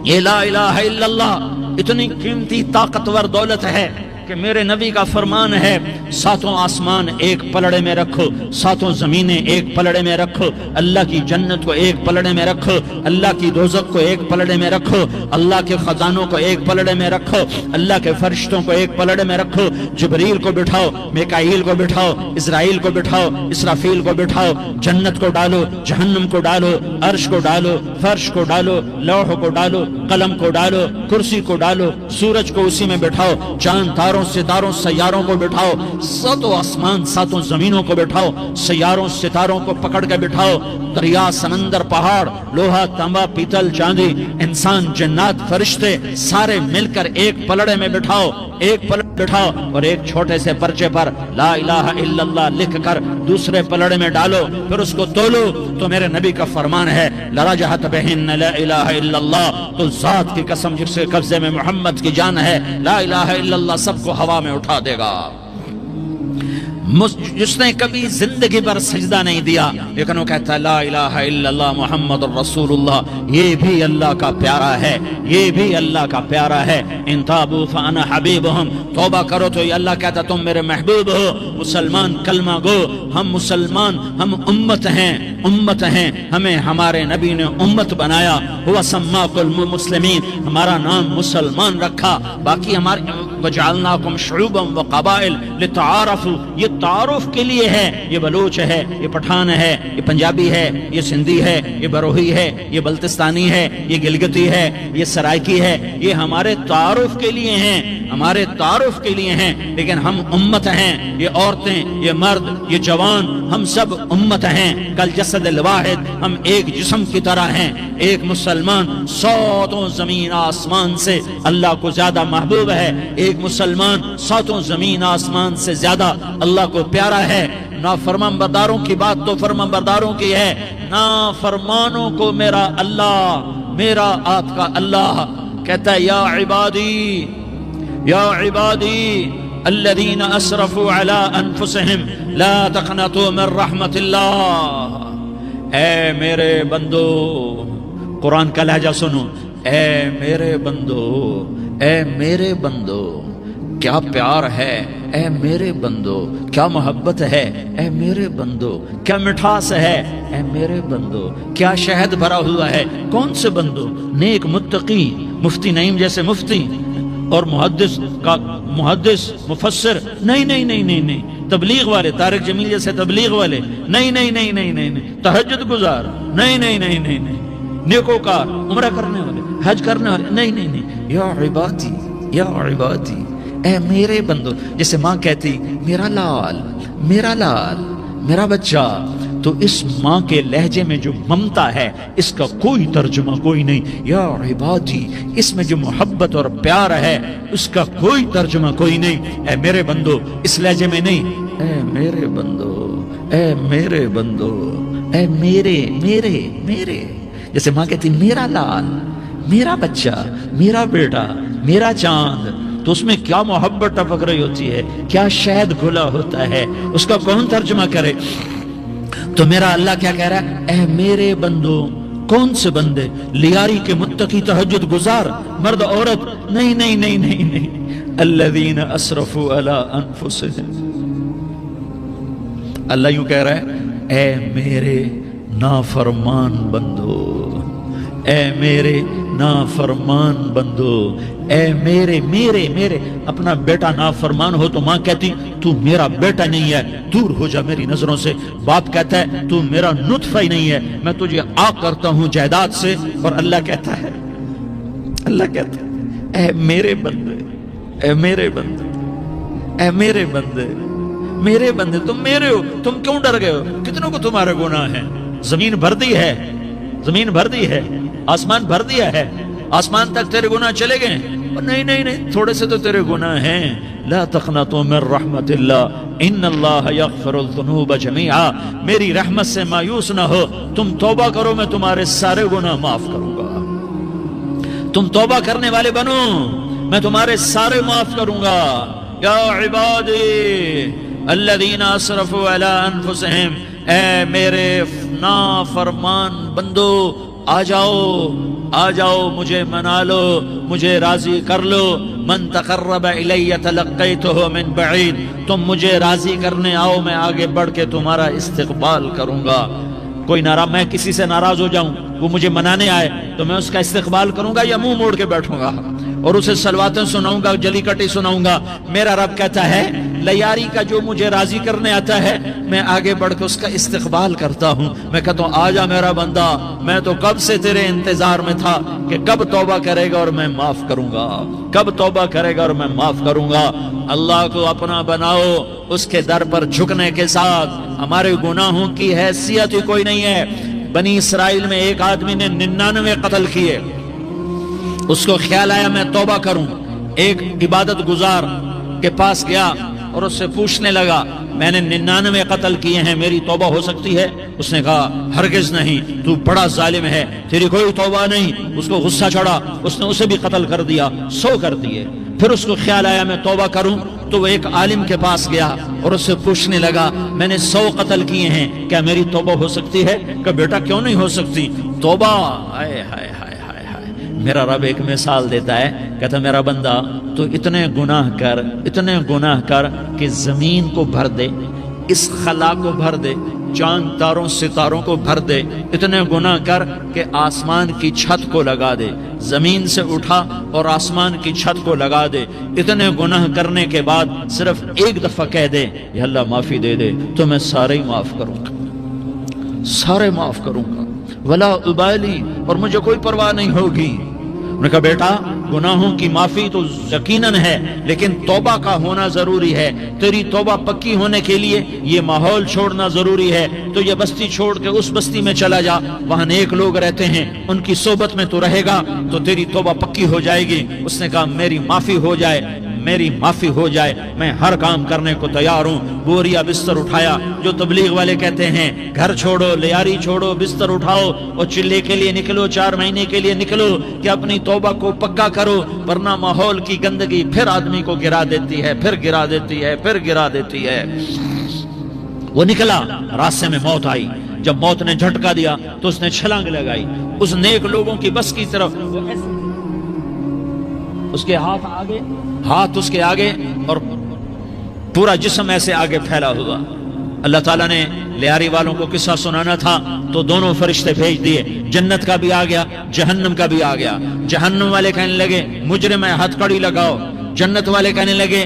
یہ لا الہ الا اللہ اتنی قیمتی طاقتور دولت ہے کہ میرے نبی کا فرمان ہے، ساتوں آسمان ایک پلڑے میں رکھو، ساتوں زمینیں ایک پلڑے میں رکھو، اللہ کی جنت کو ایک پلڑے میں رکھو، اللہ کی دوزخ کو ایک پلڑے میں رکھو، اللہ کے خزانوں کو ایک پلڑے میں رکھو، اللہ کے فرشتوں کو ایک پلڑے میں رکھو، جبریل کو بٹھاؤ، میکائیل کو بٹھاؤ، اسرائیل کو بٹھاؤ، اسرافیل کو بٹھاؤ، جنت کو ڈالو، جہنم کو ڈالو، عرش کو ڈالو، فرش کو ڈالو، لوح کو ڈالو، قلم کو ڈالو، کرسی کو ڈالو، سورج کو اسی میں بٹھاؤ، چاند تاروں ستاروں سیاروں کو بٹھاؤ، ساتوں آسمان ساتوں زمینوں کو بٹھاؤ، سیاروں ستاروں کو پکڑ کے بٹھاؤ، دریا سمندر پہاڑ لوہا تانبا پیتل چاندی انسان جنات فرشتے سارے مل کر ایک پلڑے میں بٹھاؤ، ایک پلڑے بٹھاؤ، اور ایک چھوٹے سے پرچے پر لا الہ الا اللہ لکھ کر دوسرے پلڑے میں ڈالو، پھر اس کو تولو تو میرے نبی کا فرمان ہے لرجحت بہن لا الہ الا اللہ، تو ذات کی قسم جس کے قبضے میں محمد کی جان ہے، لا الہ الا اللہ سب کو ہوا میں اٹھا دے گا۔ جس نے کبھی زندگی پر سجدہ نہیں دیا لیکن وہ کہتا ہے لا الہ الا اللہ محمد الرسول اللہ، یہ بھی اللہ کا پیارا ہے، یہ بھی اللہ کا پیارا ہے۔ ان تابوا فانا حبیبہم، توبہ کرو تو یہ اللہ کہتا تم میرے محبوب ہو۔ مسلمان کلمہ گو، ہم مسلمان، ہم امت ہیں، امت ہیں، ہمیں ہمارے نبی نے امت بنایا، ہوا سماکم المسلمین، ہمارا نام مسلمان رکھا، باقی ہمارے وجعلناکم شعوبا وقبائل لتعارفوا، یہ تعارف کے لیے ہے، یہ بلوچ ہے، یہ پٹھان ہے، یہ پنجابی ہے، یہ سندھی ہے، یہ بروہی ہے، یہ بلتستانی ہے، یہ گلگتی ہے، یہ سرائکی ہے، یہ ہمارے تعارف کے لیے ہیں، ہمارے تعارف کے لیے ہیں، لیکن ہم امت ہیں، یہ عورتیں، یہ مرد، یہ جوان، ہم سب امت ہیں، کل جسد الواحد، ہم ایک جسم کی طرح ہیں۔ ایک مسلمان ساتوں زمین آسمان سے اللہ کو زیادہ محبوب ہے، ایک مسلمان ساتوں زمین آسمان سے زیادہ اللہ کو پیارا ہے، نافرمان برداروں کی بات تو فرمان برداروں کی ہے، نافرمانوں کو میرا اللہ، میرا آپ کا اللہ کہتا ہے یا عبادی الذین اسرفوا علی انفسہم لا تقنطوا من رحمت اللہ، اے میرے بندو، قرآن کا لہجہ سنو، اے میرے بندو، اے میرے بندو، کیا پیار ہے، اے میرے بندو، کیا محبت ہے، اے میرے بندو، کیا مٹھاس ہے، اے میرے بندو، کیا شہد بھرا ہوا ہے، کون سے بندو، نیک متقی، مفتی نعیم جیسے مفتی اور محدث مفسر، نہیں نہیں نہیں نہیں نہیں، تبلیغ والے، طارق جمیل جیسے تبلیغ والے، نہیں نہیں نہیں نہیں نہیں نہیں، تہجد گزار، نہیں نہیں نہیں نہیں نہیں، نیکوکار، عمرہ کرنے والے، حج کرنے والے، نہیں نہیں نہیں، یا عبادی، یا عبادی، اے میرے بندو، جیسے ماں کہتی میرا لال، میرا لال، میرا بچہ، تو اس ماں کے لہجے میں جو ممتا ہے اس کا کوئی ترجمہ کوئی نہیں، یا عبادی، اس میں جو محبت اور پیار ہے اس کا کوئی ترجمہ کوئی نہیں، اے میرے بندو، اس لہجے میں نہیں، اے میرے بندو، اے میرے بندو، اے میرے میرے میرے، جیسے ماں کہتی میرا لال، میرا بچہ، میرا بیٹا، میرا چاند، تو اس میں کیا محبت ٹپک رہی ہوتی ہے، کیا شہد گھلا ہوتا ہے، اس کا کون ترجمہ کرے؟ تو میرا اللہ کیا کہہ رہا ہے، اے میرے بندو، کون سے بندے، لیاری کے متقی، تہجد گزار، مرد عورت، نہیں نہیں نہیں نہیں نہیں، الذین اسرفوا علی انفسہم، اللہ یوں کہہ رہا ہے اے میرے نافرمان بندو، اے میرے نافرمان بندو، اے میرے میرے میرے، اپنا بیٹا نافرمان ہو تو ماں کہتی تو میرا بیٹا نہیں ہے، دور ہو جا میری نظروں سے، باپ کہتا ہے تو میرا نطفہ ہی نہیں ہے، میں تجھے عاق کرتا ہوں جائیداد سے، اور اللہ کہتا ہے اے میرے بندے، اے میرے بندے، اے میرے بندے، میرے بندے، تم میرے ہو، تم کیوں ڈر گئے ہو؟ کتنوں کو تمہارے گناہ ہیں؟ زمین بھر دی ہے، زمین بھر دی ہے، آسمان بھر دیا ہے، آسمان تک تیرے گناہ چلے گئے؟ نہیں نہیں نہیں، تھوڑے سے تو تیرے گناہ ہیں، لا تقنطوا من رحمت اللہ ان اللہ یغفر الذنوب جميعا، میری رحمت سے مایوس نہ ہو، تم توبہ کرو، میں تمہارے سارے گناہ معاف کروں گا، تم توبہ کرنے والے بنو، میں تمہارے سارے معاف کروں گا، یا عبادی الذین اسرفوا علی انفسہم، اے میرے نافرمان بندو، آ جاؤ مجھے منا لو، مجھے راضی کر لو، من تقرب الی تلقیتہ من بعید، تم مجھے راضی کرنے آؤ، میں آگے بڑھ کے تمہارا استقبال کروں گا، کوئی ناراض، میں کسی سے ناراض ہو جاؤں، وہ مجھے منانے آئے تو میں اس کا استقبال کروں گا یا منہ موڑ کے بیٹھوں گا اور اسے سلواتیں سناؤں گا، جلی کٹی سناؤں گا؟ میرا رب کہتا ہے لیاری کا جو مجھے راضی کرنے آتا ہے میں آگے بڑھ کے اس کا استقبال کرتا ہوں، میں کہتا ہوں آجا میرا بندہ، میں تو کب سے تیرے انتظار میں تھا کہ کب توبہ کرے گا اور میں معاف کروں گا، کب توبہ کرے گا اور میں معاف کروں گا۔ اللہ کو اپنا بناؤ، اس کے در پر جھکنے کے ساتھ، ہمارے گناہوں کی حیثیت ہی کوئی نہیں ہے۔ بنی اسرائیل میں ایک آدمی نے 99 قتل کیے، اس کو خیال آیا میں توبہ کروں، ایک عبادت گزار کے پاس گیا اور اس سے پوچھنے لگا میں نے 99 قتل کیے ہیں، میری توبہ ہو سکتی ہے؟ اس نے کہا ہرگز نہیں، تو بڑا ظالم ہے، تیری کوئی توبہ نہیں۔ اس کو غصہ چڑھا، اس نے اسے بھی قتل کر دیا، 100 کر دیے۔ پھر اس کو خیال آیا میں توبہ کروں، تو وہ ایک عالم کے پاس گیا اور اس سے پوچھنے لگا میں نے 100 قتل کیے ہیں، کیا میری توبہ ہو سکتی ہے؟ کہ بیٹا کیوں نہیں ہو سکتی توبہ؟ ہائے ہائے ہائے ہائے ہائے، میرا رب ایک مثال دیتا ہے، کہتا میرا بندہ تو اتنے گناہ کر کہ زمین کو بھر دے، اس خلا کو بھر دے، چاند تاروں ستاروں کو بھر دے، اتنے گناہ کر کہ آسمان کی چھت کو لگا دے، زمین سے اٹھا اور آسمان کی چھت کو لگا دے، اتنے گناہ کرنے کے بعد صرف ایک دفعہ کہہ دے یا اللہ معافی دے دے تو میں سارے ہی معاف کروں گا، سارے معاف کروں گا، ولا ابالی، اور مجھے کوئی پرواہ نہیں ہوگی۔ انہوں نے کہا بیٹا گناہوں کی معافی تو یقیناً ہے لیکن توبہ کا ہونا ضروری ہے، تیری توبہ پکی ہونے کے لیے یہ ماحول چھوڑنا ضروری ہے، تو یہ بستی چھوڑ کے اس بستی میں چلا جا، وہاں نیک لوگ رہتے ہیں، ان کی صحبت میں تو رہے گا تو تیری توبہ پکی ہو جائے گی۔ اس نے کہا میری معافی ہو جائے، میری معافی ہو جائے، میں ہر کام کرنے کو تیار ہوں۔ بوریا بستر اٹھایا، جو تبلیغ والے کہتے ہیں گھر چھوڑو، لیاری چھوڑو، بستر اٹھاؤ اور چلے کے لیے نکلو، 4 مہینے کے لیے نکلو کہ اپنی توبہ کو پکا کرو، ورنہ ماحول کی گندگی پھر آدمی کو گرا دیتی ہے، پھر گرا دیتی ہے، پھر گرا دیتی ہے۔ وہ نکلا، راستے میں موت آئی۔ جب موت نے جھٹکا دیا تو اس نے چھلانگ لگائی اس نیک لوگوں کی بس کی طرف، اس کے ہاتھ اس کے آگے اور پورا جسم ایسے آگے پھیلا ہوا۔ اللہ تعالیٰ نے لیاری والوں کو قصہ سنانا تھا تو دونوں فرشتے بھیج دیے، جنت کا بھی آ گیا، جہنم کا بھی آ گیا۔ جہنم والے کہنے لگے مجرم ہے، ہتھ کڑی لگاؤ۔ جنت والے کہنے لگے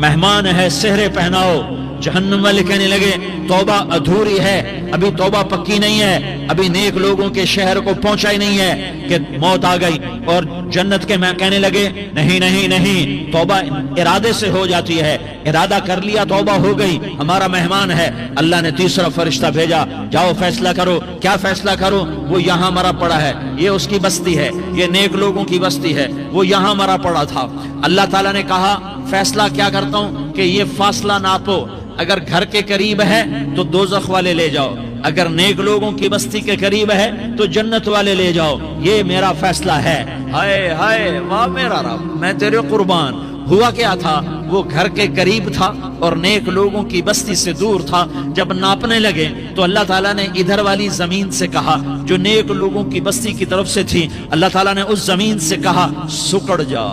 مہمان ہے، سہرے پہناؤ۔ جہنم والے کہنے لگے توبہ ادھوری ہے، ابھی توبہ پکی نہیں ہے، ابھی نیک لوگوں کے شہر کو پہنچا ہی نہیں ہے کہ موت آ گئی۔ اور جنت کے میں کہنے لگے نہیں نہیں نہیں، توبہ ارادے سے ہو جاتی ہے، ارادہ کر لیا توبہ ہو گئی، ہمارا مہمان ہے۔ اللہ نے تیسرا فرشتہ بھیجا، جاؤ فیصلہ کرو۔ کیا فیصلہ کرو؟ وہ یہاں مرا پڑا ہے، یہ اس کی بستی ہے، یہ نیک لوگوں کی بستی ہے، وہ یہاں مرا پڑا تھا۔ اللہ تعالیٰ نے کہا فیصلہ کیا کرتا ہوں کہ یہ فاصلہ ناپو، اگر گھر کے قریب ہے تو دوزخ والے لے جاؤ، اگر نیک لوگوں کی بستی کے قریب ہے تو جنت والے لے جاؤ، یہ میرا فیصلہ ہے۔ ہائے ہائے واہ میرا رب، میں تیرے قربان۔ ہوا کیا تھا؟ وہ گھر کے قریب تھا اور نیک لوگوں کی بستی سے دور تھا۔ جب ناپنے لگے تو اللہ تعالیٰ نے ادھر والی زمین سے کہا جو نیک لوگوں کی بستی کی طرف سے تھی، اللہ تعالیٰ نے اس زمین سے کہا سکڑ جا،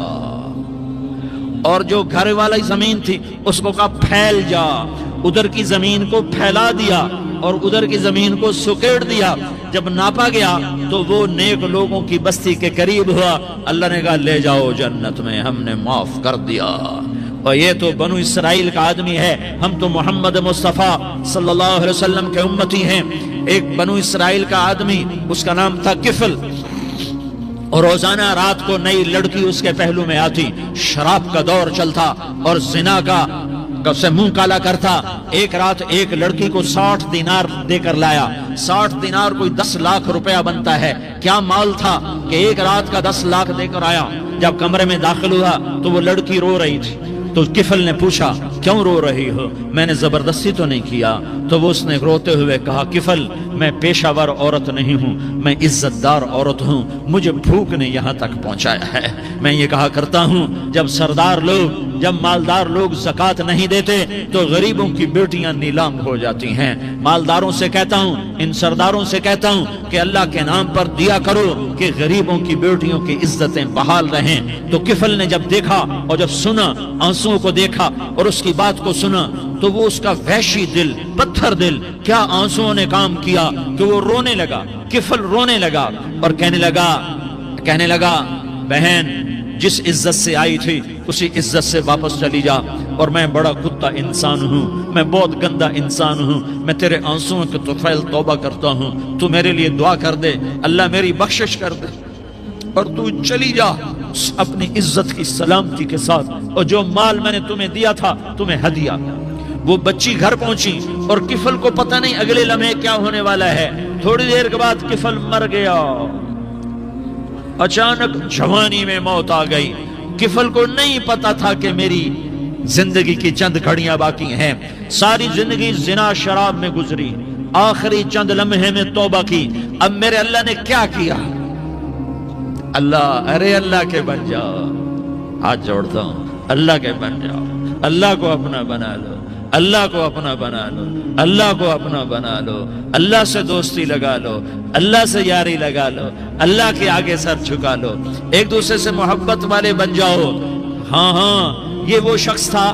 اور جو گھر والی زمین تھی اس کو کہا پھیل جا۔ ادھر کی زمین کو پھیلا دیا اور ادھر کی زمین کو سکیڑ دیا۔ جب ناپا گیا تو وہ نیک لوگوں کی بستی کے قریب ہوا۔ اللہ نے کہا لے جاؤ جنت میں، ہم نے معاف کر دیا۔ اور یہ تو بنو اسرائیل کا آدمی ہے، ہم تو محمد مصطفیٰ صلی اللہ علیہ وسلم کے امتی ہیں۔ ایک بنو اسرائیل کا آدمی، اس کا نام تھا کفل، اور روزانہ رات کو نئی لڑکی اس کے پہلو میں آتی، شراب کا دور چلتا اور زنا کا سے منہ کالا کرتا۔ ایک رات ایک لڑکی کو 60 دینار دے کر لایا۔ 60 دینار کوئی 10 لاکھ روپیہ بنتا ہے۔ کیا مال تھا کہ ایک رات کا 10 لاکھ دے کر آیا۔ جب کمرے میں داخل ہوا تو وہ لڑکی رو رہی تھی، تو کفل نے پوچھا کیوں رو رہی ہو؟ میں نے زبردستی تو نہیں کیا۔ تو وہ اس نے روتے ہوئے کہا کفل میں پیشہ ور عورت نہیں ہوں، میں عزت دار عورت ہوں، مجھے بھوک نے یہاں تک پہنچایا ہے۔ میں یہ کہا کرتا ہوں جب سردار لوگ، جب مالدار لوگ زکوٰۃ نہیں دیتے تو غریبوں کی بیٹیاں نیلام ہو جاتی ہیں۔ مالداروں سے کہتا ہوں، ان سرداروں سے کہتا ہوں کہ اللہ کے نام پر دیا کرو کہ غریبوں کی بیٹیوں کی عزتیں بحال رہیں۔ تو کفل نے جب دیکھا اور جب سنا، آنسوں کو دیکھا اور اس کی بات کو سنا، تو وہ اس کا وحشی دل، پتھر دل، کیا آنسوں نے کام کیا کہ وہ رونے لگا۔ کفل رونے لگا اور کہنے لگا بہن جس عزت سے آئی تھی اسی عزت سے واپس چلی جا، اور میں بڑا کتا انسان ہوں، میں بہت گندا انسان ہوں، میں تیرے آنسوں کے طفیل توبہ کرتا ہوں، تو میرے لیے دعا کر دے، اللہ میری بخشش کر دے، اور تو چلی جا اپنی عزت کی سلامتی کے ساتھ، اور جو مال میں نے تمہیں دیا تھا تمہیں ہدیہ۔ وہ بچی گھر پہنچی اور کفل کو پتہ نہیں اگلے لمحے کیا ہونے والا ہے۔ تھوڑی دیر کے بعد کفل مر گیا، اچانک جوانی میں موت آ گئی۔ کفل کو نہیں پتا تھا کہ میری زندگی کی چند گھڑیاں باقی ہیں۔ ساری زندگی زنا شراب میں گزری، آخری چند لمحے میں توبہ کی۔ اب میرے اللہ نے کیا کیا؟ اللہ، ارے اللہ کے بن جاؤ، ہاتھ جوڑتا ہوں، اللہ کے بن جاؤ، اللہ کو اپنا بنا لو، اللہ کو اپنا بنا لو، اللہ کو اپنا بنا لو، اللہ سے دوستی لگا لو، اللہ سے یاری لگا لو، اللہ کے آگے سر جھکا لو، ایک دوسرے سے محبت والے بن جاؤ۔ ہاں یہ وہ شخص تھا،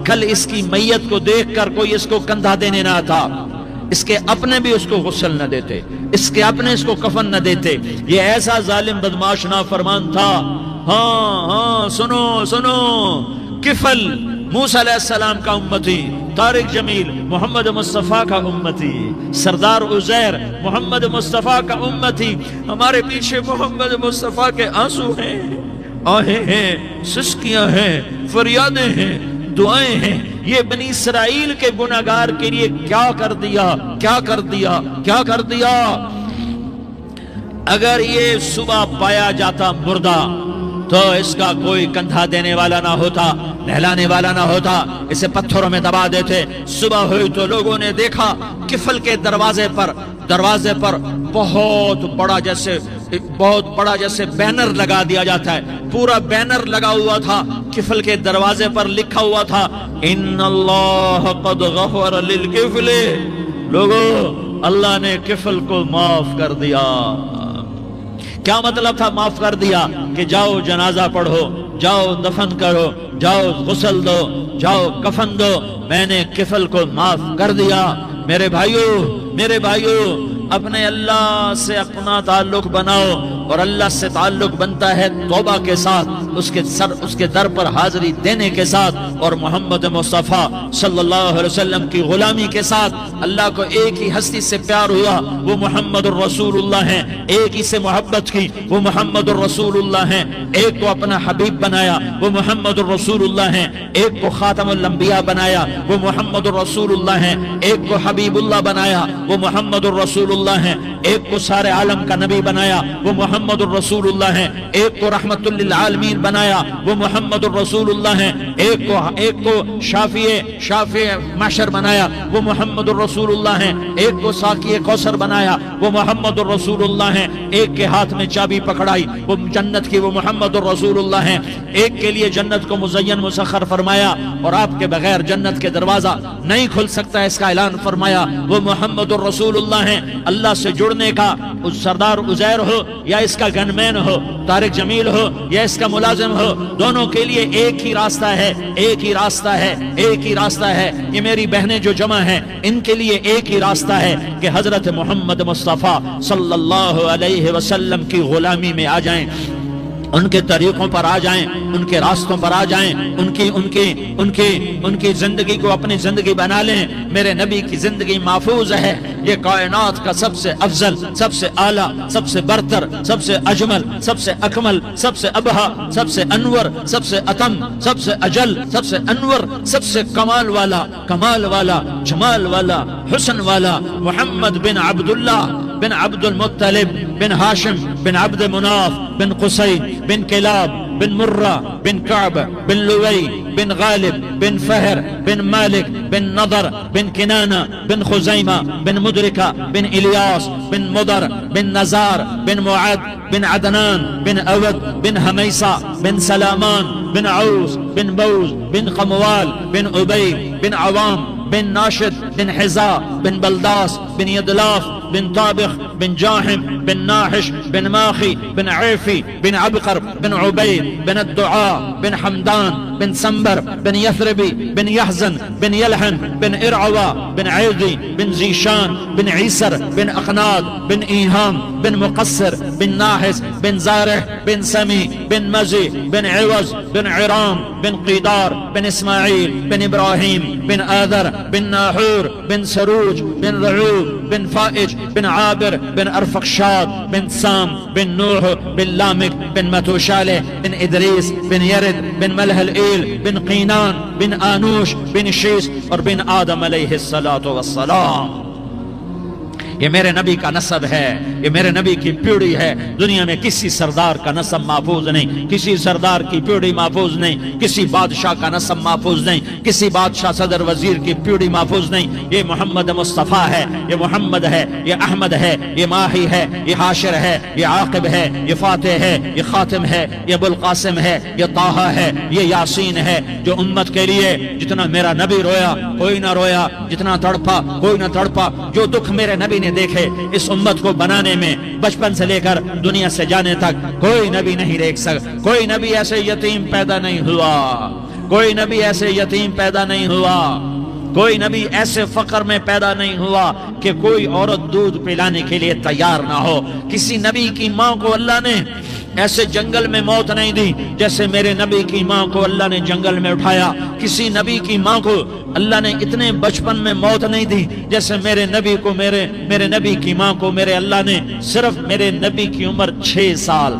کل اس کی میت کو دیکھ کر کوئی اس کو کندھا دینے نہ آتا، اس کے اپنے بھی اس کو غسل نہ دیتے، اس کے اپنے اس کو کفن نہ دیتے۔ یہ ایسا ظالم بدماش نافرمان تھا۔ ہاں سنو، کفل موسیٰ علیہ السلام کا امتی، طارق جمیل محمد مصطفیٰ کا امتی، سردار عزیر محمد مصطفیٰ کا امتی۔ ہمارے پیچھے محمد مصطفیٰ کے آنسو ہیں، آہیں ہیں، سسکیاں ہیں، فریادیں ہیں، دعائیں ہیں۔ یہ بنی اسرائیل کے گناہگار کے لیے کیا کر دیا۔ اگر یہ صبح پایا جاتا مردہ تو اس کا کوئی کندھا دینے والا نہ ہوتا، نہلانے والا نہ ہوتا، اسے پتھروں میں دبا دیتے۔ صبح ہوئی تو لوگوں نے دیکھا کفل کے دروازے پر بہت بڑا جیسے بینر لگا دیا جاتا ہے، پورا بینر لگا ہوا تھا، کفل کے دروازے پر لکھا ہوا تھا ان اللہ قد غفر للکفل، لوگوں اللہ نے کفل کو معاف کر دیا۔ کیا مطلب تھا معاف کر دیا؟ کہ جاؤ جنازہ پڑھو، جاؤ دفن کرو، جاؤ غسل دو، جاؤ کفن دو، میں نے کفل کو معاف کر دیا۔ میرے بھائیو اپنے اللہ سے اپنا تعلق بناؤ، اور اللہ سے تعلق بنتا ہے توبہ کے ساتھ، اس کے در پر حاضری دینے کے ساتھ، اور محمد مصطفیٰ صلی اللہ علیہ وسلم کی غلامی کے ساتھ۔ اللہ کو ایک ہی ہستی سے پیار ہوا، وہ محمد الرسول اللہ ہیں، ایک ہی سے محبت کی، وہ محمد الرسول اللہ ہیں، ایک کو اپنا حبیب بنایا، وہ محمد الرسول اللہ ہیں، ایک کو خاتم الانبیاء بنایا، وہ محمد الرسول اللہ ہیں، ایک کو حبیب اللہ بنایا، وہ محمد الرسول اللہ ہیں، ایک کو سارے عالم کا نبی بنایا، وہ محمد الرسول اللہ ہیں، ایک کو رحمت للعالمین بنایا، وہ محمد الرسول اللہ ہیں، ایک کو شافع محشر بنایا، وہ محمد الرسول اللہ ہیں، ایک کو ساقی کوثر بنایا، وہ محمد الرسول اللہ ہیں، ایک کے ہاتھ میں چابی پکڑائی وہ جنت کی، وہ محمد الرسول اللہ ہیں، ایک کے لیے جنت کو مزین مسخر فرمایا اور آپ کے بغیر جنت کے دروازہ نہیں کھل سکتا، اس کا اعلان فرمایا، وہ محمد الرسول اللہ ہیں۔ اللہ سے جڑنے کا سردار عزیر ہو یا اس کا گن مین ہو، طارق جمیل ہو یا اس کا ملازم ہو، دونوں کے لیے ایک ہی راستہ ہے، ایک ہی راستہ ہے، ایک ہی راستہ ہے۔ یہ میری بہنیں جو جمع ہیں ان کے لیے ایک ہی راستہ ہے کہ حضرت محمد مصطفیٰ صلی اللہ علیہ وسلم کی غلامی میں آ جائیں، ان کے طریقوں پر آ جائیں، ان کے راستوں پر آ جائیں، ان کی زندگی کو اپنی زندگی بنا لیں۔ میرے نبی کی زندگی محفوظ ہے، یہ کائنات کا سب سے افضل، سب سے اعلیٰ، سب سے برتر، سب سے اجمل، سب سے اکمل، سب سے ابہا، سب سے انور، سب سے اتم، سب سے اجل، سب سے انور، سب سے کمال والا، جمال والا، حسن والا، محمد بن عبداللہ بن عبد المطلب بن ہاشم بن عبد مناف بن قصی بن کلاب بن مرہ بن کعب بن لوی بن غالب بن فہر بن مالک بن نضر بن کنانہ بن خزیمہ بن مدرکہ بن الیاس بن مضر بن نزار بن معد بن عدنان بن اود بن حمیسہ بن سلامان بن عوس بن بوز بن قموال بن عبی بن عوام بن ناشد بن حزا بن بلداس بن يدلاف بن طابخ بن جاحم بن ناحش بن ماخي بن عيفي بن عبقر بن عبيد بن الدعاء بن حمدان بن سنبر بن يثربي بن يحزن بن يلحن بن إرعوى بن عيضي بن زيشان بن عيسر بن أقناد بن إيهام بن مقصر بن ناحس بن زارح بن سمي بن مزي بن عوز بن عرام بن قيدار بن إسماعيل بن إبراهيم بن آذر بن ناحور بن سروج بن رعوب بن فائج بن عابر بن أرفقشاد بن سام بن نوح بن لامك بن متوشالة بن إدريس بن يرد بن ملهلئيل بن قينان بن آنوش بن شيس اور بن آدم علیہ السلام۔ یہ میرے نبی کا نسب ہے، یہ میرے نبی کی پیڑھی ہے۔ دنیا میں کسی سردار کا نسب محفوظ نہیں، کسی سردار کی پیڑھی محفوظ نہیں، کسی بادشاہ کا نسب محفوظ نہیں، کسی بادشاہ صدر وزیر کی پیڑھی محفوظ نہیں۔ یہ محمد مصطفیٰ ہے، یہ محمد ہے، یہ احمد ہے، یہ ماہی ہے، یہ حاشر ہے، یہ عاقب ہے، یہ فاتح ہے، یہ خاتم ہے، یہ ابو القاسم ہے، یہ طٰہٰ ہے، یہ یاسین ہے۔ جو امت کے لیے جتنا میرا نبی رویا کوئی نہ رویا، جتنا تڑپا کوئی نہ تڑپا، جو دکھ میرے نبی نے دیکھے اس امت کو بنانے میں، بچپن سے لے کر دنیا سے جانے تک کوئی نبی نہیں دیکھ سکتا۔ کوئی نبی ایسے یتیم پیدا نہیں ہوا، کوئی نبی ایسے یتیم پیدا نہیں ہوا، کوئی نبی ایسے فقر میں پیدا نہیں ہوا کہ کوئی عورت دودھ پلانے کے لیے تیار نہ ہو۔ کسی نبی کی ماں کو اللہ نے ایسے جنگل میں موت نہیں دی جیسے میرے نبی کی ماں کو اللہ نے جنگل میں اٹھایا۔ کسی نبی کی ماں کو اللہ نے اتنے بچپن میں موت نہیں دی جیسے میرے نبی کو، میرے نبی کی ماں کو میرے اللہ نے صرف میرے نبی کی عمر 6 سال،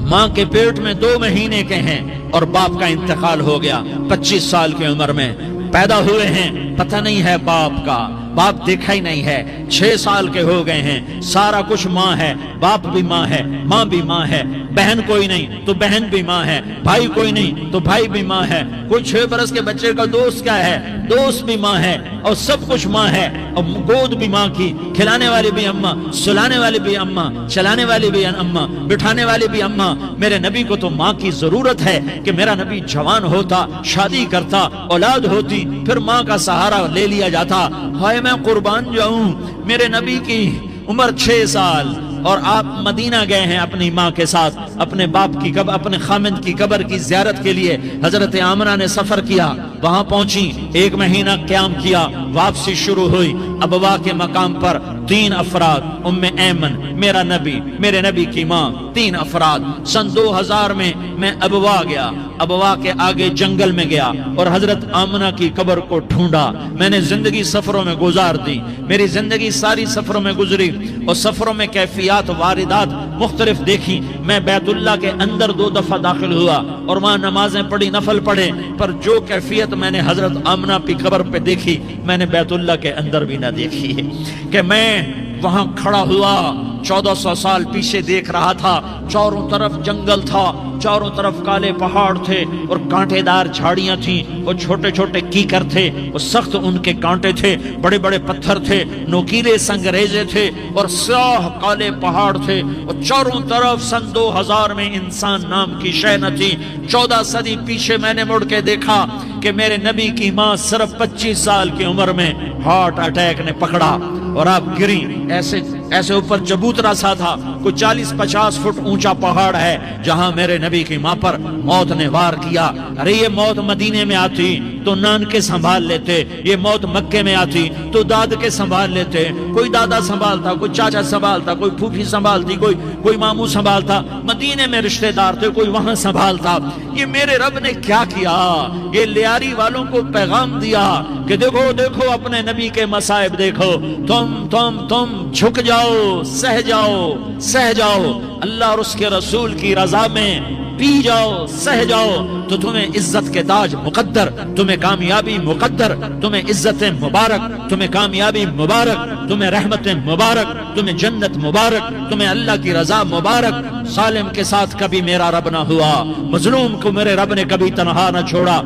ماں کے پیٹ میں 2 مہینے کے ہیں اور باپ کا انتقال ہو گیا 25 سال کی عمر میں۔ پیدا ہوئے ہیں، پتہ نہیں ہے باپ کا، باپ دیکھا ہی نہیں ہے، 6 سال کے ہو گئے ہیں، سارا کچھ ماں ہے، باپ بھی ماں ہے، ماں بھی ماں ہے، بہن کوئی نہیں تو بہن بھی ماں ہے، بھائی کوئی نہیں تو بھائی بھی ماں ہے، کوئی 6 برس کے بچے کا دوست کیا ہے، دوست بھی ماں ہے، اور سب کچھ ماں ہے، اور گود بھی ماں کی، کھلانے والی بھی اماں، سلانے والی بھی اماں، چلانے والی بھی اماں، بٹھانے والی بھی اماں۔ میرے نبی کو تو ماں کی ضرورت ہے کہ میرا نبی جوان ہوتا، شادی کرتا، اولاد ہوتی، پھر ماں کا سہارا لے لیا جاتا۔ ہائے میں قربان جاؤں، میرے نبی کی عمر 6 سال اور آپ مدینہ گئے ہیں اپنی ماں کے ساتھ، اپنے باپ کی قبر، اپنے خامند کی قبر کی زیارت کے لیے حضرت آمنہ نے سفر کیا، وہاں پہنچی، 1 مہینہ قیام کیا، واپسی شروع ہوئی، ابوا کے مقام پر 3 افراد، ام ایمن، میرا نبی، میرے نبی کی ماں، 3 افراد۔ سن 2000 میں ابوا گیا، ابوا کے آگے جنگل میں گیا اور حضرت آمنہ کی قبر کو ڈھونڈا۔ میں نے زندگی سفروں میں گزار دی، میری زندگی ساری سفروں میں گزری، اور سفروں میں کیفیات واردات مختلف دیکھی۔ میں بیت اللہ کے اندر 2 دفعہ داخل ہوا اور وہاں نمازیں پڑھی، نفل پڑھے، پر جو کیفیت میں نے حضرت آمنہ کی قبر پہ دیکھی میں نے بیت اللہ کے اندر بھی نہ دیکھی، کہ میں وہاں کھڑا ہوا 1400 سال پیچھے دیکھ رہا تھا، چاروں طرف جنگل تھا، چاروں طرف کالے پہاڑ تھے اور کانٹے دار جھاڑیاں تھیں، اور چھوٹے چھوٹے کیکر تھے، اور سخت ان کے کانٹے تھے، بڑے بڑے پتھر تھے، نوکیلے سنگریزے تھے، اور سیاہ کالے پہاڑ تھے، اور چاروں طرف سن 2000 میں انسان نام کی شے نہ تھی۔ 14 صدی پیچھے میں نے مڑ کے دیکھا کہ میرے نبی کی ماں صرف 25 سال کی عمر میں ہارٹ اٹیک نے پکڑا اور آپ گری، ایسے اوپر چبوترا سا تھا، کوئی 40-50 فٹ اونچا پہاڑ ہے جہاں میرے نبی کی ماں پر موت نے وار کیا۔ ارے یہ موت مدینے میں آتی تو نانکے سنبھال لیتے، یہ موت مکے میں آتی تو داد کے سنبھال لیتے، کوئی دادا سنبھالتا، کوئی چاچا سنبھالتا، کوئی پھوپھی سنبھالتی، کوئی ماموں سنبھالتا، مدینے میں رشتہ دار تھے، کوئی وہاں سنبھالتا۔ یہ میرے رب نے کیا کیا؟ یہ لیاری والوں کو پیغام دیا کہ دیکھو دیکھو اپنے نبی کے مصائب دیکھو، تم جھک جاؤ، سہ جاؤ، اللہ اور اس کے رسول کی رضا میں پی جاؤ، سہ جاؤ، تو تمہیں عزت کے تاج مقدر، تمہیں کامیابی مقدر، تمہیں عزت مبارک، تمہیں کامیابی مبارک، تمہیں رحمت مبارک، تمہیں جنت مبارک، تمہیں اللہ کی رضا مبارک۔ ظالم کے ساتھ کبھی میرا رب نہ ہوا، مظلوم کو میرے رب نے کبھی تنہا نہ چھوڑا۔